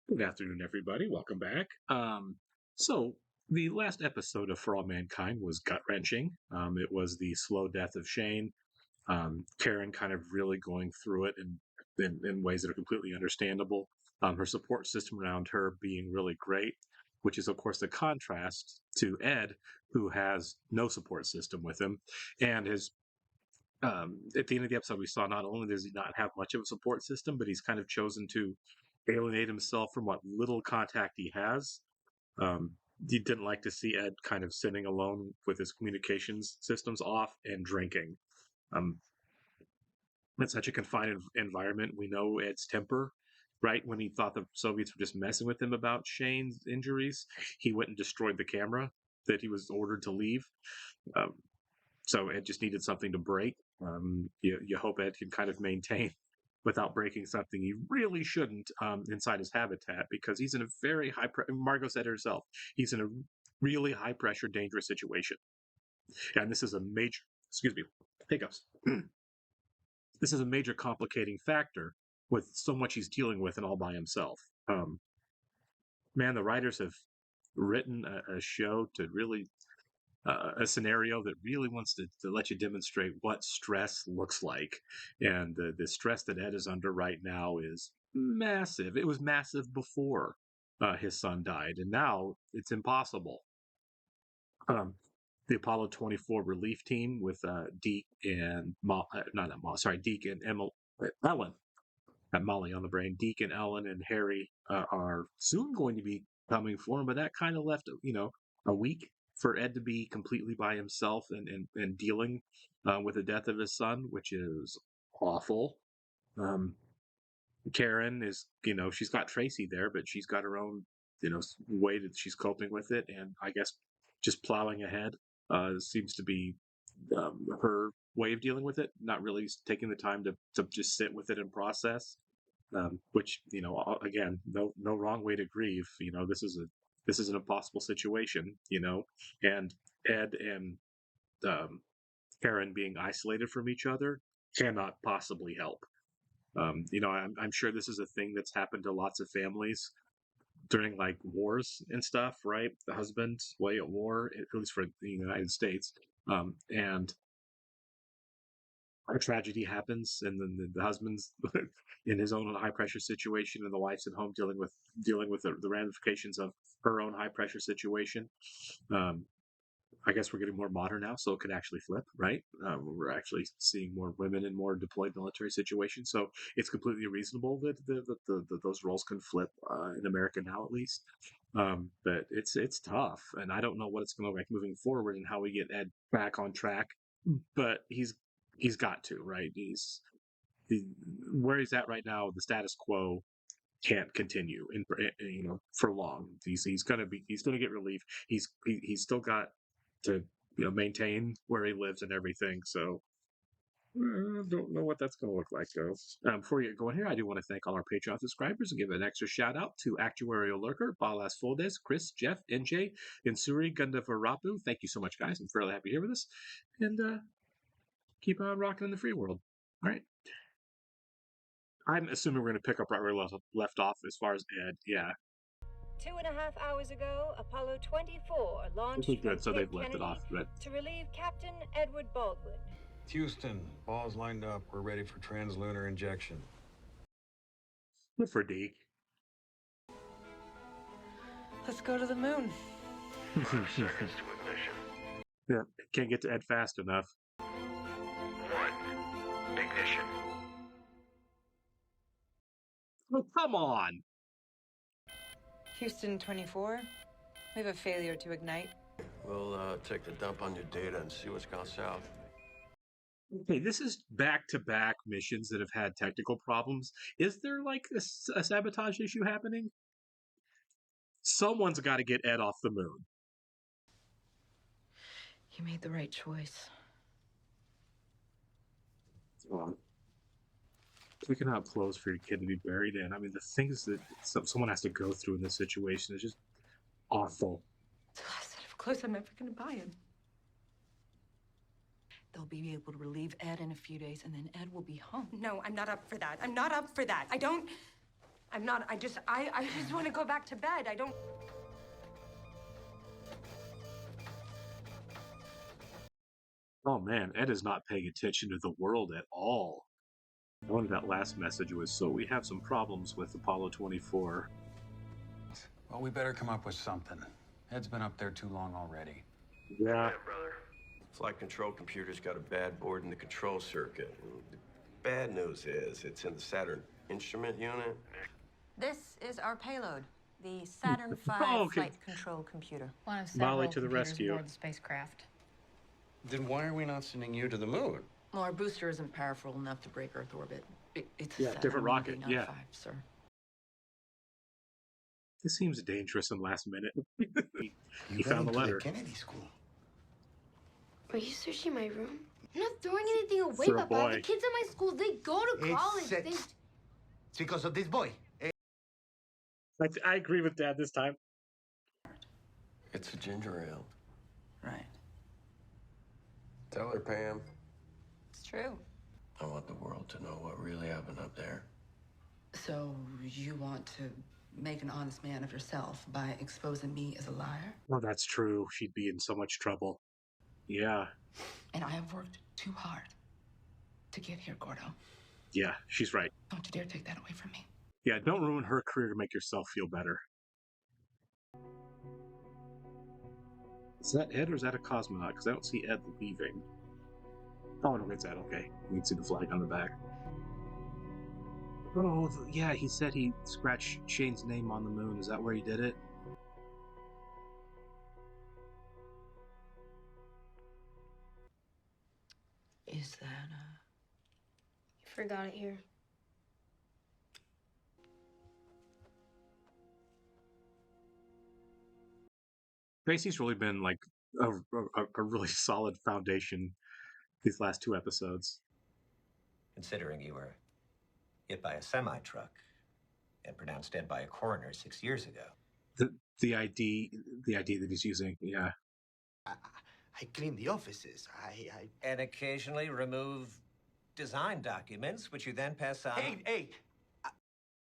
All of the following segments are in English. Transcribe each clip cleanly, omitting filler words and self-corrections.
Good afternoon, everybody. Welcome back. So the last episode of For All Mankind was gut wrenching. It was the slow death of Shane. Karen kind of really going through it in ways that are completely understandable. Her support system around her being really great, which is of course the contrast to Ed, who has no support system with him, and his at the end of the episode, we saw not only does he not have much of a support system, but he's kind of chosen to alienate himself from what little contact he has. Um, he didn't like to see Ed kind of sitting alone with his communications systems off and drinking. Um, it's such a confined environment. We know Ed's temper, right? When he thought the Soviets were just messing with him about Shane's injuries, he went and destroyed the camera that he was ordered to leave. Um, so Ed just needed something to break. You hope Ed can kind of maintain without breaking something he really shouldn't inside his habitat because he's in a very high. Margot said herself, he's in a really high pressure, dangerous situation, and this is a major. Excuse me, hiccups. This is a major complicating factor with so much he's dealing with and all by himself. Man, the writers have written a show to really a scenario that really wants to let you demonstrate what stress looks like. And the stress that Ed is under right now is massive. It was massive before his son died, and now it's impossible. Um, the Apollo 24 relief team with Deke and Deke and Ellen. Got Molly on the brain. Deke and Ellen and Harry are soon going to be coming for him, but that kind of left a week for Ed to be completely by himself and dealing with the death of his son, which is awful. Um, Karen is, she's got Tracy there, but she's got her own, way that she's coping with it, and I guess just plowing ahead seems to be her way of dealing with it. Not really taking the time to just sit with it and process. Which again, no wrong way to grieve. This is an impossible situation. And Ed and um, Karen being isolated from each other cannot possibly help. I'm sure this is a thing that's happened to lots of families during like wars and stuff, right? The husband's way at war, at least for the United States, and a tragedy happens, and then the husband's in his own high pressure situation, and the wife's at home dealing with the ramifications of her own high pressure situation. Um, I guess we're getting more modern now, so it could actually flip, right? We're actually seeing more women in more deployed military situations, so it's completely reasonable that those roles can flip in America now, at least. But it's tough, and I don't know what it's going to look like moving forward and how we get Ed back on track. But he's got to, right? He, where he's at right now. The status quo can't continue for long. He's gonna get relief. He's still got to maintain where he lives and everything. So don't know what that's going to look like though. Before you go in here, I do want to thank all our Patreon subscribers and give an extra shout out to Actuarial Lurker, Balas Foldes, Chris, Jeff, NJ, Insuri, Gundavarapu. Thank you so much, guys. I'm fairly happy here with us, and keep on rocking in the free world. All right. I'm assuming we're going to pick up right where we left off as far as Ed. Yeah. 2.5 hours ago, Apollo 24 launched Okay, good. from So Cape they've left it off. Kennedy But to relieve Captain Edward Baldwin. Houston, balls lined up. We're ready for translunar injection. good for Deke. Let's go to the moon. 5 seconds to ignition. Yeah, can't get to Ed fast enough. 1. Ignition. Oh, come on. Houston 24. We have a failure to ignite. We'll take the dump on your data and see what's gone south. Okay, this is back-to-back missions that have had technical problems. Is there like a sabotage issue happening? Someone's got to get Ed off the moon. You made the right choice. We can have clothes for your kid to be buried in. I mean, the things that someone has to go through in this situation is just awful. It's the last set of clothes I'm ever going to buy him. They'll be able to relieve Ed in a few days, and then Ed will be home. No, I'm not up for that. I'm not up for that. I don't I'm not. I just want to go back to bed. I don't. Oh man, Ed is not paying attention to the world at all. I wonder that last message was, so we have some problems with Apollo 24. Well, we better come up with something. Ed's been up there too long already. Yeah. brother. Flight control computer's got a bad board in the control circuit. The bad news is it's in the Saturn instrument unit. This is our payload, the Saturn V Oh, okay. flight control computer. One of Molly several to the computers rescue. aboard the spacecraft. Then why are we not sending you to the moon? Well, our booster isn't powerful enough to break Earth orbit. It's a Yeah, different rocket, Saturn yeah. V, sir. This seems dangerous and last minute. he You found the to letter. Kennedy School. Are you searching my room? I'm not throwing anything away, For a Papa. boy. The kids at my school, they go to college. They... It's because of this boy. I agree with Dad this time. It's a ginger ale. Right. Tell her, Pam. It's true. I want the world to know what really happened up there. So you want to make an honest man of yourself by exposing me as a liar? Well, that's true. She'd be in so much trouble. Yeah. And I have worked too hard to get here, Gordo. Yeah, she's right. Don't you dare take that away from me. Yeah, don't ruin her career to make yourself feel better. Is that Ed or is that a cosmonaut? Because I don't see Ed leaving. Oh, no, it's Ed. Okay. You can see the flag on the back. Oh, yeah, he said he scratched Shane's name on the moon. Is that where he did it? Is that, You forgot it here. Tracy's really been like a really solid foundation these last two episodes. Considering you were hit by a semi-truck and pronounced dead by a coroner 6 years ago. The ID that he's using, yeah. I clean the offices. I... And occasionally remove design documents, which you then pass on. Hey!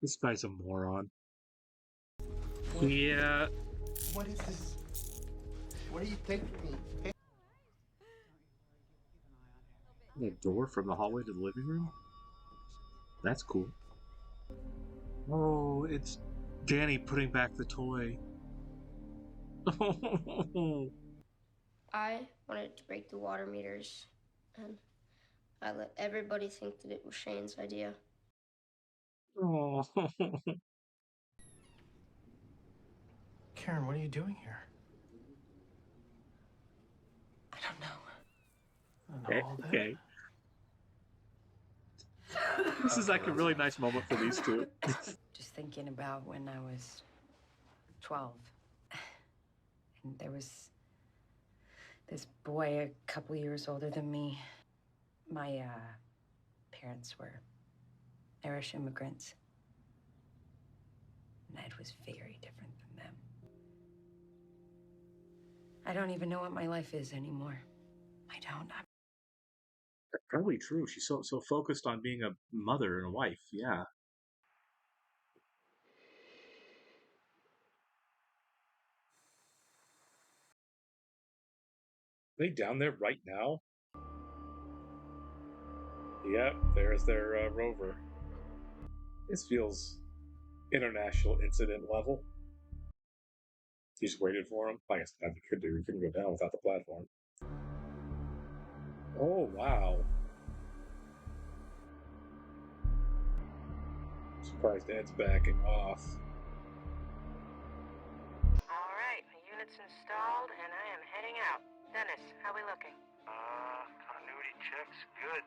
This guy's a moron. Yeah. What is this? What are you taking me? Hey. The door from the hallway to the living room? That's cool. Oh, it's Danny putting back the toy. I wanted to break the water meters, and I let everybody think that it was Shane's idea. Oh. Karen, what are you doing here? I don't know. Okay. This is like a really nice moment for these two. Just thinking about when I was 12. And there was this boy a couple years older than me. My parents were Irish immigrants. Ned was very different than them. I don't even know what my life is anymore. I don't. Probably true. She's so focused on being a mother and a wife. Yeah. Are they down there right now? Yep, there's their rover. This feels international incident level. You just waited for him? I guess that we could do. We couldn't go down without the platform. Oh, wow. Surprised Ed's backing off. All right, the unit's installed, and I am heading out. Dennis, how we looking? Continuity check's good.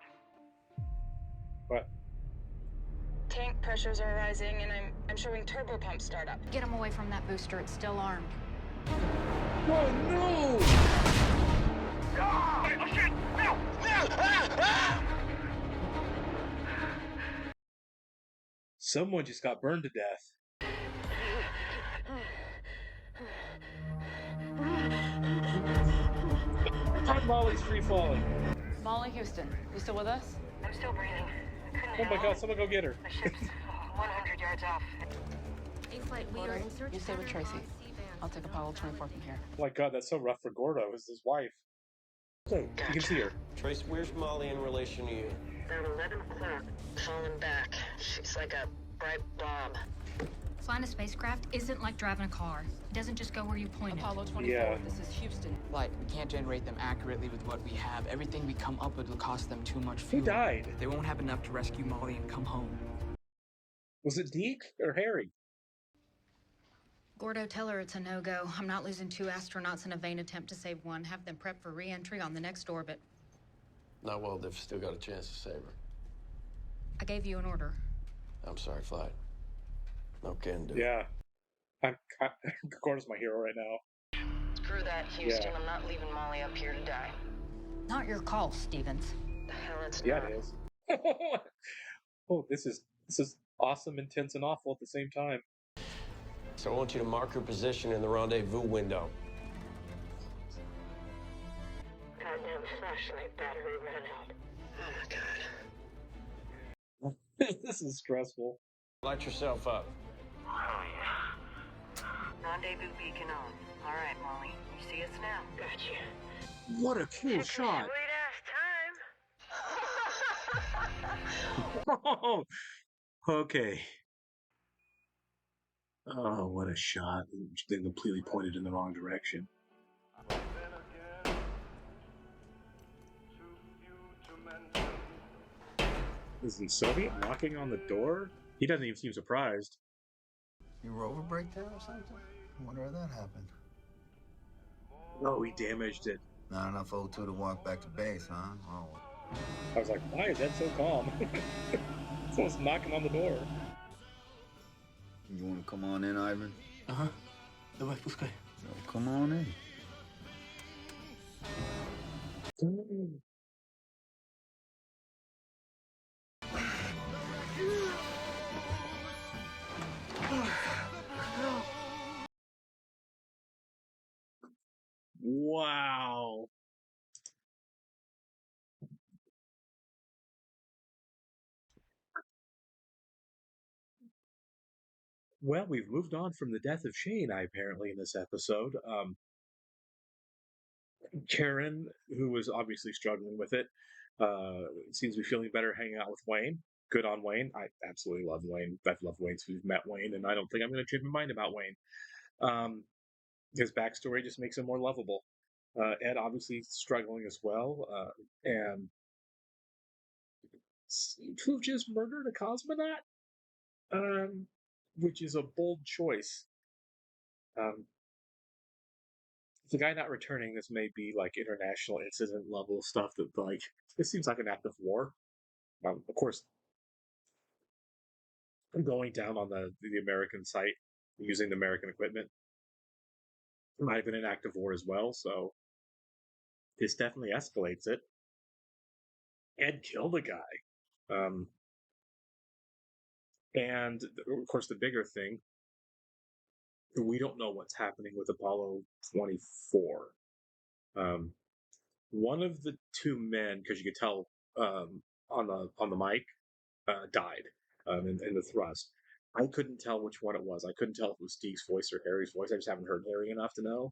What? Tank pressures are rising, and I'm showing turbopump startup. Get him away from that booster. It's still armed. Oh, no! Oh, shit! No! Someone just got burned to death. Molly's free falling. Molly Houston, you still with us? I'm still breathing. I couldn't Oh my god, someone go get her. The ship's 100 yards off. A-Flight, we are in search. You stay with Tracy. I'll take Apollo 24 from here. Oh my god, that's so rough for Gordo. It's his wife. Okay, you can see her. Trace, where's Molly in relation to you? About 11 o'clock. Falling back. She's like a bright blob. Flying a spacecraft isn't like driving a car. It doesn't just go where you point Apollo it. 24, Yeah. this is Houston. Like, we can't generate them accurately with what we have. Everything we come up with will cost them too much Who fuel. died? They won't have enough to rescue Molly and come home. Was it Deke or Harry? Gordo, tell her it's a no-go. I'm not losing 2 astronauts in a vain attempt to save one. Have them prep for re-entry on the next orbit. Not well, they've still got a chance to save her. I gave you an order. I'm sorry, Flight. No can do. Yeah. Gordo's my hero right now. Screw that, Houston. Yeah. I'm not leaving Molly up here to die. Not your call, Stevens. The hell it's Yeah, not. it is. Oh, this is awesome, intense, and awful at the same time. So I want you to mark her position in the rendezvous window. Goddamn flashlight battery ran out. Oh my god. This is stressful. Light yourself up. Oh, yeah. Rendezvous beacon on. All right, Molly. You see us now? Gotcha. What a cool shot. Sweet ass time. Oh, okay. Oh, what a shot. They completely pointed in the wrong direction. Isn't Soviet knocking on the door? He doesn't even seem surprised. You rover brake there or something? I wonder how that happened. Oh, he damaged it. Not enough O2 to walk back to base, huh? Oh. I was like, why is that so calm? Someone's knocking on the door. You want to come on in, Ivan? Uh-huh. Давай, пускай. No, come on in. Wow. Well, we've moved on from the death of Shane, apparently, in this episode. Karen, who was obviously struggling with it, seems to be feeling better hanging out with Wayne. Good on Wayne. I absolutely love Wayne. I've loved Wayne since we've met Wayne, and I don't think I'm going to change my mind about Wayne. His backstory just makes him more lovable. Ed obviously struggling as well, and seems to have just murdered a cosmonaut, which is a bold choice. The guy not returning, this may be like international incident level stuff that, like, this seems like an act of war. Of course, going down on the American site using the American equipment might have been an act of war as well, so this definitely escalates it. Ed killed a guy. And of course, the bigger thing, we don't know what's happening with Apollo 24. One of the 2 men, because you could tell on the mic, died in the thrust. I couldn't tell which one it was. I couldn't tell if it was Deke's voice or Harry's voice. I just haven't heard Harry enough to know.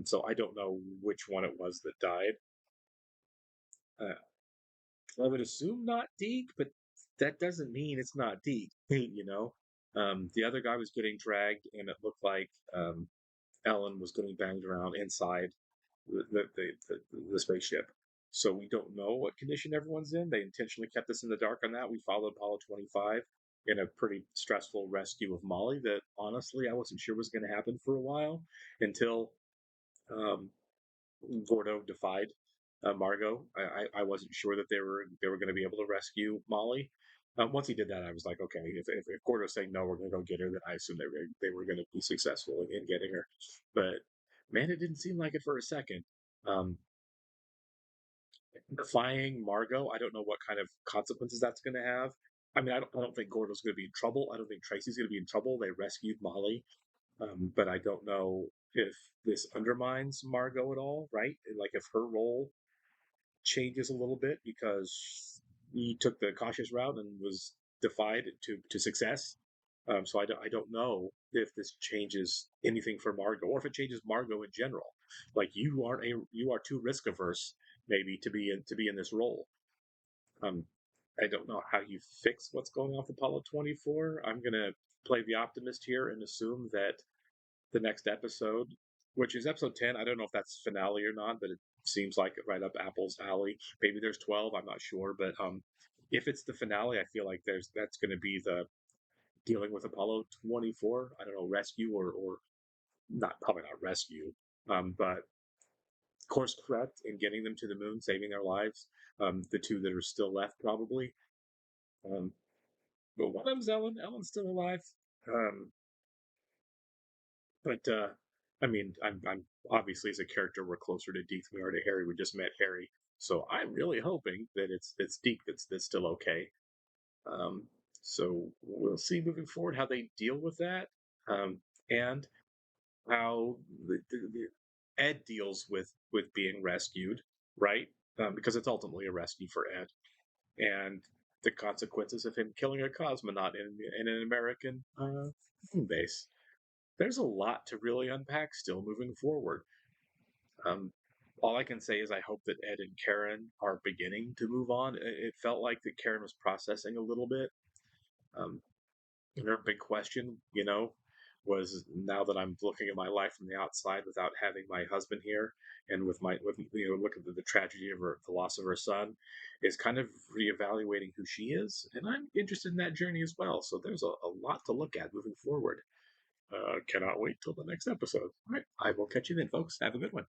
So I don't know which one it was that died. I would assume not Deke, but that doesn't mean it's not Deke, you know? The other guy was getting dragged, and it looked like Ellen was getting banged around inside the spaceship. So we don't know what condition everyone's in. They intentionally kept us in the dark on that. We followed Apollo 25 in a pretty stressful rescue of Molly that honestly I wasn't sure was going to happen for a while until Gordo defied Margot. I wasn't sure that they were going to be able to rescue Molly. Once he did that, I was like, okay, if Gordo's saying no, we're going to go get her, then I assumed they were going to be successful in getting her. But man, it didn't seem like it for a second. Defying Margot, I don't know what kind of consequences that's going to have. I mean, I don't think Gordo's going to be in trouble. I don't think Tracy's going to be in trouble. They rescued Molly. But I don't know if this undermines Margot at all, right? Like if her role changes a little bit because he took the cautious route and was defied to success. So I don't know if this changes anything for Margot, or if it changes Margot in general. Like you are too risk averse maybe to be in this role. I don't know how you fix what's going on with Apollo 24. I'm gonna play the optimist here and assume that the next episode, which is episode 10, I don't know if that's finale or not, but it seems like right up Apple's alley. Maybe there's 12, I'm not sure, but if it's the finale, I feel like that's going to be the dealing with Apollo 24. I don't know, rescue or not, probably not rescue, but course correct in getting them to the moon, saving their lives. The two that are still left, probably. But one of them's Ellen. Ellen's still alive. But I mean, I'm obviously as a character we're closer to Deke than we are to Harry. We just met Harry, so I'm really hoping that it's Deke that's still okay. So we'll see moving forward how they deal with that, and how the Ed deals with being rescued, right? Because it's ultimately a rescue for Ed, and the consequences of him killing a cosmonaut in an American moon base. There's a lot to really unpack still moving forward. All I can say is I hope that Ed and Karen are beginning to move on. It felt like that Karen was processing a little bit. And her big question, was now that I'm looking at my life from the outside without having my husband here, and with look at the tragedy of the loss of her son, is kind of reevaluating who she is, and I'm interested in that journey as well. So there's a lot to look at moving forward. Cannot wait till the next episode. All right, I will catch you then, folks. Have a good one.